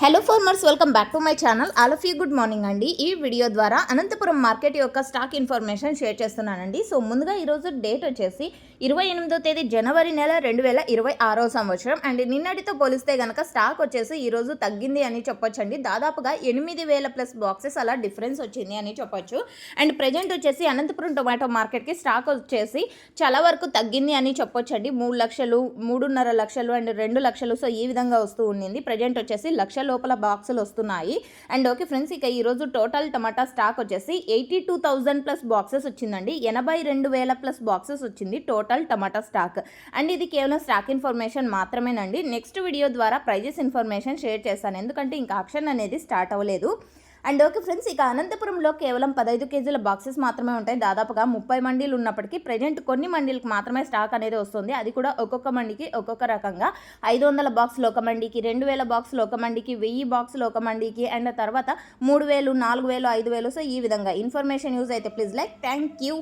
Hello farmers, welcome back to my channel. All of you good morning అండి. ఈ video ద్వారా Anantapuram market యొక్క stock information share చేస్తున్నానండి. So ముందుగా ఈరోజు డేట్ వచ్చేసి 28వ తేదీ జనవరి నెల 2026 సంవత్సరం. అండ్ నిన్నటితో పోలిస్తే కనుక స్టాక్ వచ్చేసి ఈరోజు తగ్గింది అని చెప్పొచ్చండి. దాదాపుగా 8,000 ప్లస్ బాక్సెస్ అలా డిఫరెన్స్ వచ్చింది అని చెప్పొచ్చు. అండ్ ప్రజెంట్ వచ్చేసి అనంతపురం టొమాటో మార్కెట్కి స్టాక్ వచ్చేసి చాలా వరకు తగ్గింది అని చెప్పొచ్చండి. 3 లక్షలు, 3.5 లక్షలు అండ్ 2 లక్షలు, సో ఈ విధంగా వస్తూ ఉండింది. ప్రజెంట్ వచ్చేసి లక్ష లోపల బాక్సులు వస్తున్నాయి. అండ్ ఓకే ఫ్రెండ్స్, ఇక ఈరోజు టోటల్ టమాటా స్టాక్ వచ్చేసి 82,000 ప్లస్ బాక్సెస్ వచ్చిందండి. 82,000 ప్లస్ బాక్సెస్ వచ్చింది టోటల్ టమాటా స్టాక్. అండ్ ఇది కేవలం స్టాక్ ఇన్ఫర్మేషన్ మాత్రమేనండి. నెక్స్ట్ వీడియో ద్వారా ప్రైజెస్ ఇన్ఫర్మేషన్ షేర్ చేస్తాను, ఎందుకంటే ఇంకా ఆక్షన్ అనేది స్టార్ట్ అవ్వలేదు. అండ్ ఓకే ఫ్రెండ్స్, ఇక అనంతపురంలో కేవలం 15 కేజీల బాక్సెస్ మాత్రమే ఉంటాయి. దాదాపుగా 30 మండీలు ఉన్నప్పటికీ ప్రజెంట్ కొన్ని మండీలకు మాత్రమే స్టాక్ అనేది వస్తుంది. అది కూడా ఒక్కొక్క మండికి ఒక్కొక్క రకంగా 500 బాక్సులు ఒక మండికి, 2,000 బాక్సులు ఒక మండికి, 1000 బాక్సులు ఒక మండికి, అండ్ తర్వాత 3,000, 4,000, 5,000. సో ఈ విధంగా ఇన్ఫర్మేషన్ యూజ్ అయితే ప్లీజ్ లైక్. Thank you.